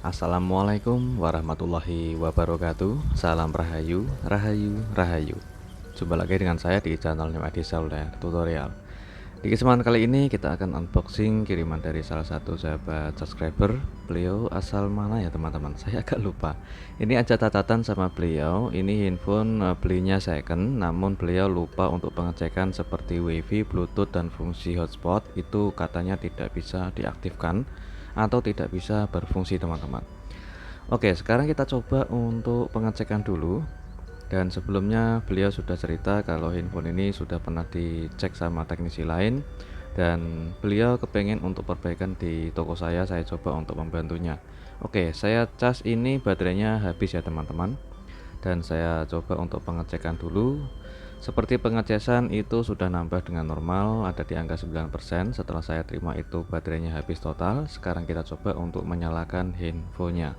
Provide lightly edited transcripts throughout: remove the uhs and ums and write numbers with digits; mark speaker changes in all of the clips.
Speaker 1: Assalamualaikum warahmatullahi wabarakatuh. Salam rahayu, rahayu, rahayu. Jumpa lagi dengan saya di channel Adi Sauler Tutorial. Di kesempatan kali ini kita akan unboxing kiriman dari salah satu sahabat subscriber. Beliau asal mana ya teman-teman? Saya agak lupa. Ini ada catatan sama beliau. Ini handphone belinya second, namun beliau lupa untuk pengecekan seperti WiFi, Bluetooth dan fungsi hotspot itu katanya tidak bisa diaktifkan atau tidak bisa berfungsi teman-teman. Oke, sekarang kita coba untuk pengecekan dulu. Dan sebelumnya beliau sudah cerita kalau handphone ini sudah pernah dicek sama teknisi lain, dan beliau kepengen untuk perbaikan di toko saya coba untuk membantunya. Oke, saya cas ini baterainya habis ya teman-teman, dan saya coba untuk pengecekan dulu. Seperti pengecasan itu sudah nambah dengan normal, ada di angka 9%. Setelah saya terima itu baterainya habis total. Sekarang kita coba untuk menyalakan handphonenya.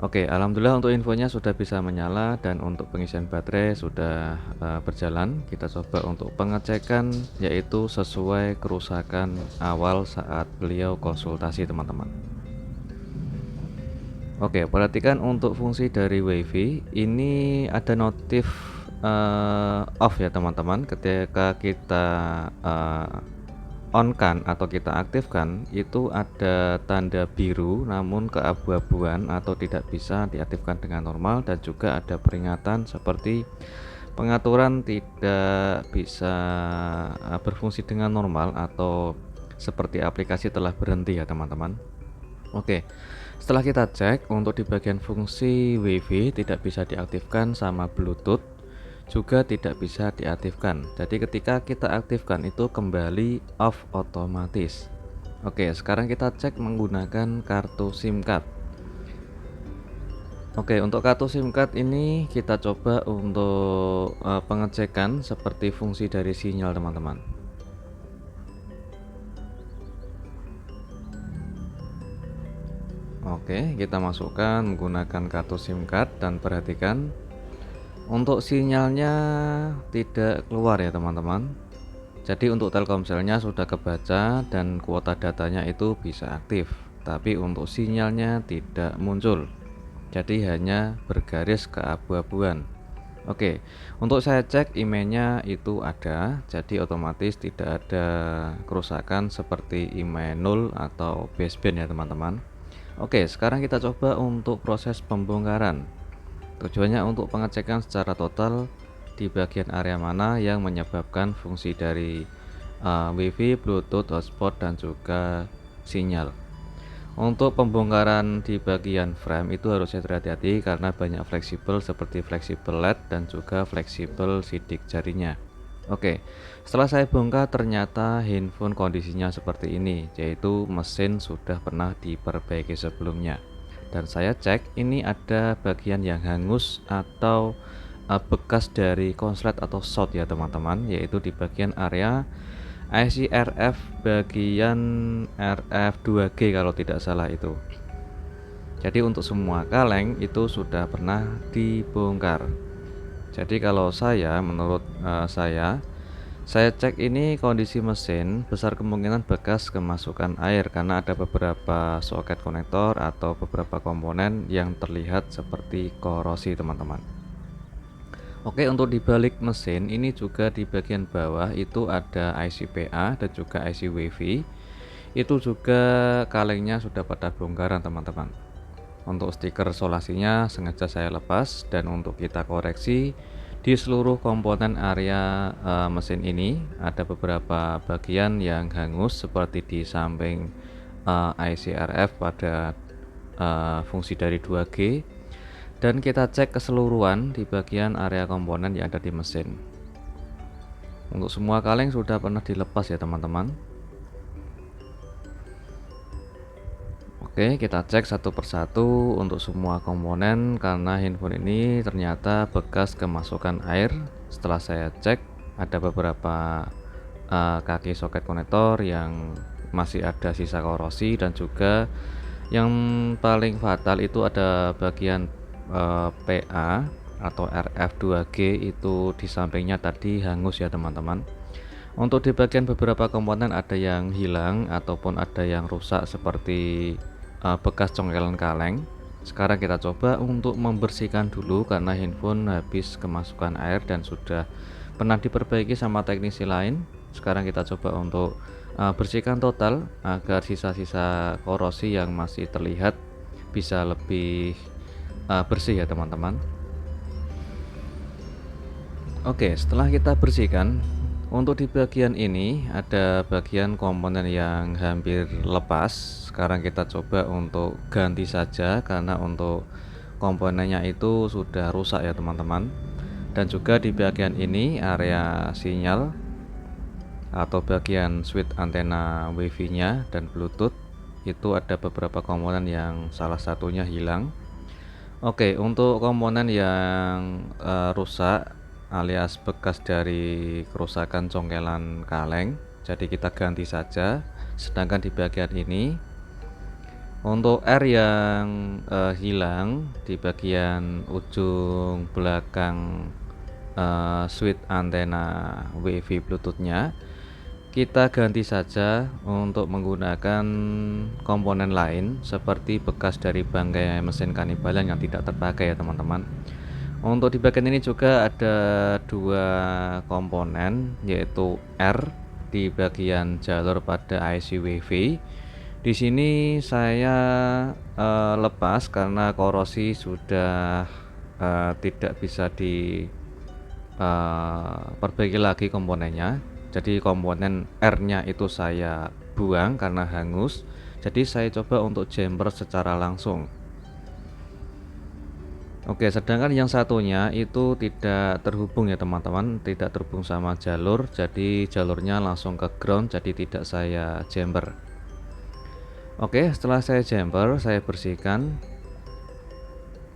Speaker 1: Oke, alhamdulillah untuk infonya sudah bisa menyala dan untuk pengisian baterai sudah berjalan. Kita coba untuk pengecekan yaitu sesuai kerusakan awal saat beliau konsultasi teman-teman. Oke, perhatikan untuk fungsi dari WiFi ini ada notif off ya teman-teman. Ketika kita on kan atau kita aktifkan itu ada tanda biru namun keabu-abuan atau tidak bisa diaktifkan dengan normal, dan juga ada peringatan seperti pengaturan tidak bisa berfungsi dengan normal atau seperti aplikasi telah berhenti ya teman-teman. Oke, setelah kita cek untuk di bagian fungsi WiFi tidak bisa diaktifkan sama Bluetooth juga tidak bisa diaktifkan. Jadi ketika kita aktifkan itu kembali off otomatis. Oke, sekarang kita cek menggunakan kartu SIM card. Oke, untuk kartu SIM card ini kita coba untuk pengecekan seperti fungsi dari sinyal teman-teman. Oke, kita masukkan menggunakan kartu SIM card dan perhatikan untuk sinyalnya tidak keluar ya teman-teman. Jadi untuk Telkomselnya sudah kebaca dan kuota datanya itu bisa aktif, tapi untuk sinyalnya tidak muncul. Jadi hanya bergaris keabu-abuan. Oke, untuk saya cek emailnya itu ada, jadi otomatis tidak ada kerusakan seperti email 0 atau baseband ya teman-teman. Oke, sekarang kita coba untuk proses pembongkaran. Tujuannya untuk pengecekan secara total di bagian area mana yang menyebabkan fungsi dari WiFi, Bluetooth, hotspot dan juga sinyal. Untuk pembongkaran di bagian frame itu harus hati-hati karena banyak fleksibel seperti fleksibel LED dan juga fleksibel sidik jarinya. Oke, setelah saya bongkar ternyata handphone kondisinya seperti ini, yaitu mesin sudah pernah diperbaiki sebelumnya. Dan saya cek ini ada bagian yang hangus atau bekas dari konslet atau short ya teman-teman, yaitu di bagian area IC RF bagian RF2G kalau tidak salah itu. Jadi untuk semua kaleng itu sudah pernah dibongkar. Jadi kalau menurut saya cek ini kondisi mesin besar kemungkinan bekas kemasukan air karena ada beberapa soket konektor atau beberapa komponen yang terlihat seperti korosi teman-teman. Oke, untuk di balik mesin ini juga di bagian bawah itu ada IC PA dan juga IC WiFi. Itu juga kalengnya sudah pada bongkaran teman-teman. Untuk stiker solasinya sengaja saya lepas, dan untuk kita koreksi di seluruh komponen area mesin ini ada beberapa bagian yang hangus seperti di samping IC RF pada fungsi dari 2G, dan kita cek keseluruhan di bagian area komponen yang ada di mesin. Untuk semua kaleng sudah pernah dilepas ya teman-teman. Oke, kita cek satu persatu untuk semua komponen karena handphone ini ternyata bekas kemasukan air. Setelah saya cek ada beberapa kaki soket konektor yang masih ada sisa korosi, dan juga yang paling fatal itu ada bagian PA atau RF2G itu di sampingnya tadi hangus ya teman-teman. Untuk di bagian beberapa komponen ada yang hilang ataupun ada yang rusak seperti bekas congkelan kaleng. Sekarang kita coba untuk membersihkan dulu karena handphone habis kemasukan air dan sudah pernah diperbaiki sama teknisi lain. Sekarang kita coba untuk bersihkan total agar sisa-sisa korosi yang masih terlihat bisa lebih bersih ya teman-teman. Oke, setelah kita bersihkan, untuk di bagian ini ada bagian komponen yang hampir lepas. Sekarang kita coba untuk ganti saja karena untuk komponennya itu sudah rusak ya teman-teman. Dan juga di bagian ini area sinyal atau bagian switch antena WiFi nya dan Bluetooth itu ada beberapa komponen yang salah satunya hilang. Oke, untuk komponen yang rusak alias bekas dari kerusakan congkelan kaleng, jadi kita ganti saja. Sedangkan di bagian ini untuk air yang hilang di bagian ujung belakang switch antena WiFi Bluetooth-nya, kita ganti saja untuk menggunakan komponen lain seperti bekas dari bangkai mesin Kannibalan yang tidak terpakai ya teman-teman. Untuk di bagian ini juga ada dua komponen, yaitu R di bagian jalur pada IC WiFi. Di sini saya lepas karena korosi sudah tidak bisa diperbaiki lagi komponennya. Jadi komponen R-nya itu saya buang karena hangus. Jadi saya coba untuk jumper secara langsung. Oke, sedangkan yang satunya itu tidak terhubung ya teman-teman, tidak terhubung sama jalur, jadi jalurnya langsung ke ground, jadi tidak saya jumper. Oke, setelah saya jumper, saya bersihkan.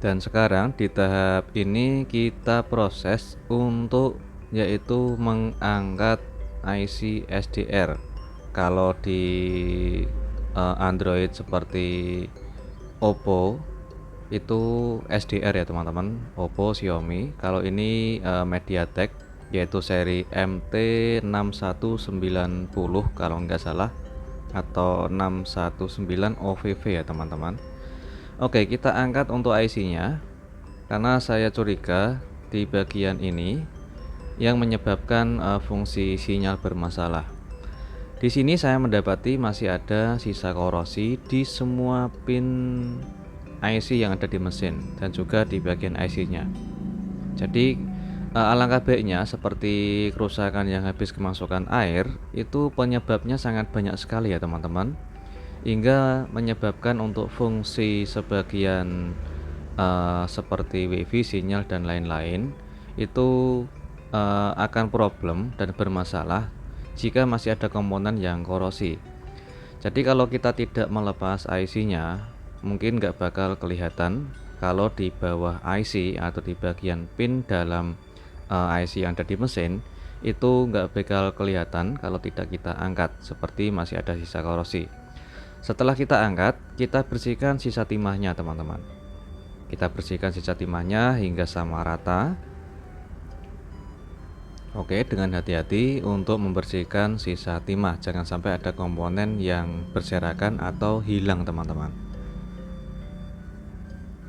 Speaker 1: Dan sekarang di tahap ini kita proses untuk yaitu mengangkat IC SDR. Kalau di Android seperti Oppo itu SDR ya teman-teman, Oppo, Xiaomi. Kalau ini MediaTek yaitu seri MT6190 kalau nggak salah, atau 619 OVV ya teman-teman. Oke, kita angkat untuk IC-nya karena saya curiga di bagian ini yang menyebabkan fungsi sinyal bermasalah. Di sini saya mendapati masih ada sisa korosi di semua pin IC yang ada di mesin dan juga di bagian IC-nya. Jadi alangkah baiknya seperti kerusakan yang habis kemasukan air itu penyebabnya sangat banyak sekali ya teman-teman, hingga menyebabkan untuk fungsi sebagian seperti WiFi, sinyal dan lain-lain itu akan problem dan bermasalah jika masih ada komponen yang korosi. Jadi kalau kita tidak melepas IC-nya, mungkin nggak bakal kelihatan kalau di bawah IC atau di bagian pin dalam IC yang ada di mesin itu nggak bakal kelihatan kalau tidak kita angkat, seperti masih ada sisa korosi. Setelah kita angkat, kita bersihkan sisa timahnya teman-teman. Kita bersihkan sisa timahnya hingga sama rata. Oke, dengan hati-hati untuk membersihkan sisa timah, jangan sampai ada komponen yang berserakan atau hilang teman-teman.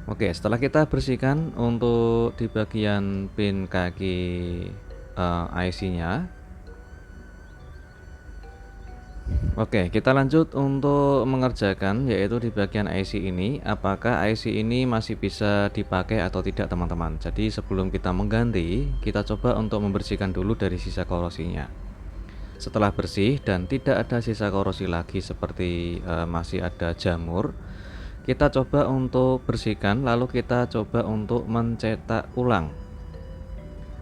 Speaker 1: Oke, setelah kita bersihkan untuk di bagian pin kaki IC-nya, oke, kita lanjut untuk mengerjakan yaitu di bagian IC ini, apakah IC ini masih bisa dipakai atau tidak teman-teman. Jadi sebelum kita mengganti, kita coba untuk membersihkan dulu dari sisa korosinya. Setelah bersih dan tidak ada sisa korosi lagi seperti masih ada jamur, kita coba untuk bersihkan, lalu kita coba untuk mencetak ulang.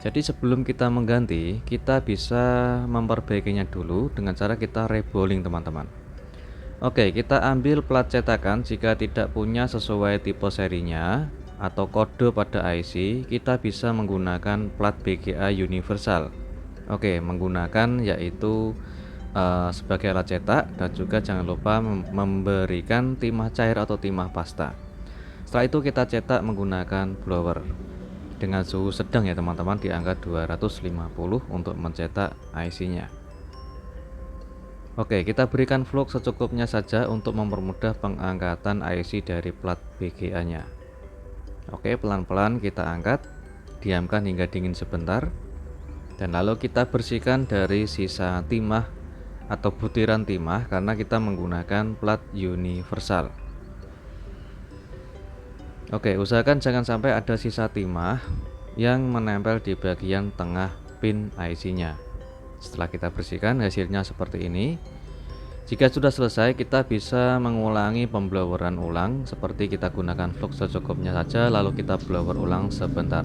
Speaker 1: Jadi sebelum kita mengganti, kita bisa memperbaikinya dulu dengan cara kita rebolling teman-teman. Oke, kita ambil plat cetakan. Jika tidak punya sesuai tipe serinya atau kode pada IC, kita bisa menggunakan plat BGA universal. Oke, menggunakan yaitu sebagai alat cetak, dan juga jangan lupa memberikan timah cair atau timah pasta. Setelah itu kita cetak menggunakan blower dengan suhu sedang ya teman-teman, di angka 250 untuk mencetak IC-nya. Oke, kita berikan flux secukupnya saja untuk mempermudah pengangkatan IC dari plat BGA-nya. Oke, pelan-pelan kita angkat, diamkan hingga dingin sebentar, dan lalu kita bersihkan dari sisa timah atau butiran timah karena kita menggunakan plat universal. Oke, usahakan jangan sampai ada sisa timah yang menempel di bagian tengah pin IC-nya. Setelah kita bersihkan, hasilnya seperti ini. Jika sudah selesai, kita bisa mengulangi pembloweran ulang seperti kita gunakan flux secukupnya saja, lalu kita blower ulang sebentar.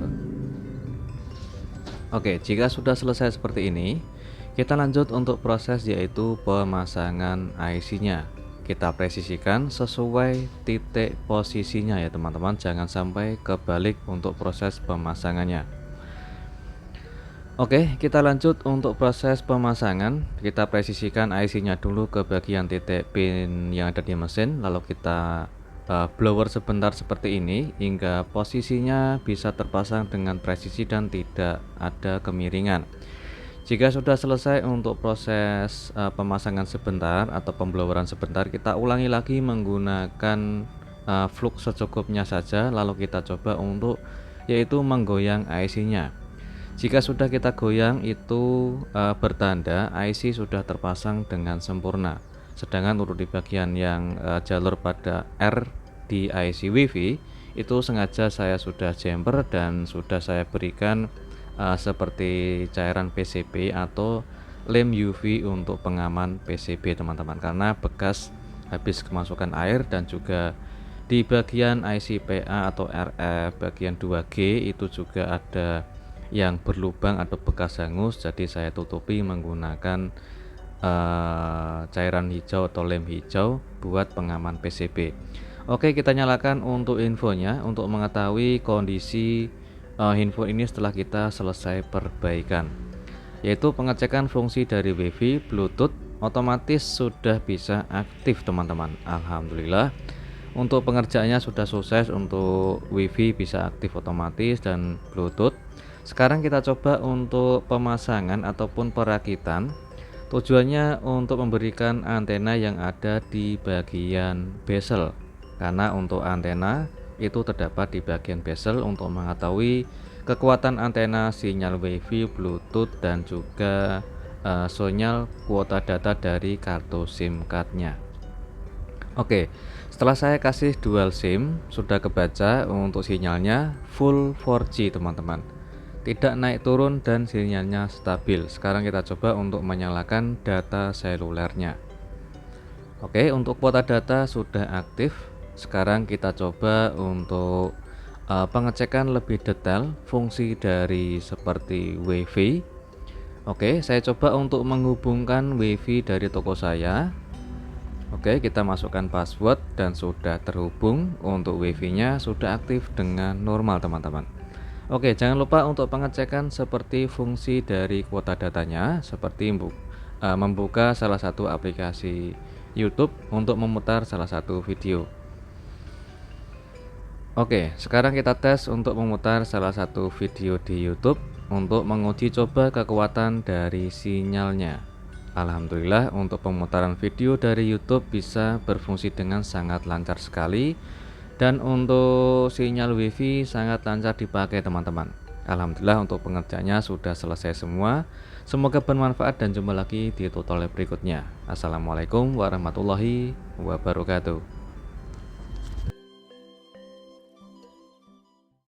Speaker 1: Oke, jika sudah selesai seperti ini, kita lanjut untuk proses yaitu pemasangan IC-nya. Kita presisikan sesuai titik posisinya ya teman-teman, jangan sampai kebalik untuk proses pemasangannya. Oke, kita lanjut untuk proses pemasangan. Kita presisikan IC-nya dulu ke bagian titik pin yang ada di mesin, lalu kita blower sebentar seperti ini hingga posisinya bisa terpasang dengan presisi dan tidak ada kemiringan. Jika sudah selesai untuk proses pemasangan sebentar atau pembloweran sebentar, kita ulangi lagi menggunakan flux secukupnya saja, lalu kita coba untuk yaitu menggoyang IC-nya. Jika sudah kita goyang itu bertanda IC sudah terpasang dengan sempurna. Sedangkan untuk di bagian yang jalur pada R di IC WiFi itu sengaja saya sudah jumper dan sudah saya berikan seperti cairan PCB atau lem UV untuk pengaman PCB teman-teman, karena bekas habis kemasukan air, dan juga di bagian IC PA atau RF bagian 2G itu juga ada yang berlubang atau bekas hangus, jadi saya tutupi menggunakan cairan hijau atau lem hijau buat pengaman PCB. Oke, kita nyalakan untuk infonya untuk mengetahui kondisi info ini setelah kita selesai perbaikan, yaitu pengecekan fungsi dari WiFi Bluetooth otomatis sudah bisa aktif teman-teman. Alhamdulillah untuk pengerjaannya sudah sukses, untuk WiFi bisa aktif otomatis dan Bluetooth. Sekarang kita coba untuk pemasangan ataupun perakitan. Tujuannya untuk memberikan antena yang ada di bagian bezel, karena untuk antena itu terdapat di bagian bezel untuk mengetahui kekuatan antena, sinyal WiFi, Bluetooth, dan juga sinyal kuota data dari kartu SIM cardnya. Oke, setelah saya kasih dual SIM sudah kebaca untuk sinyalnya full 4G teman-teman, tidak naik turun dan sinyalnya stabil. Sekarang kita coba untuk menyalakan data selulernya. Oke, untuk kuota data sudah aktif. Sekarang kita coba untuk pengecekan lebih detail fungsi dari seperti WiFi. Oke, saya coba untuk menghubungkan WiFi dari toko saya. Oke, kita masukkan password dan sudah terhubung. Untuk WiFi-nya sudah aktif dengan normal teman-teman. Oke, jangan lupa untuk pengecekan seperti fungsi dari kuota datanya, seperti membuka salah satu aplikasi YouTube untuk memutar salah satu video. Oke, sekarang kita tes untuk memutar salah satu video di YouTube untuk menguji coba kekuatan dari sinyalnya. Alhamdulillah untuk pemutaran video dari YouTube bisa berfungsi dengan sangat lancar sekali. Dan untuk sinyal WiFi sangat lancar dipakai teman-teman. Alhamdulillah untuk pengerjaannya sudah selesai semua. Semoga bermanfaat dan jumpa lagi di tutorial berikutnya. Assalamualaikum warahmatullahi wabarakatuh.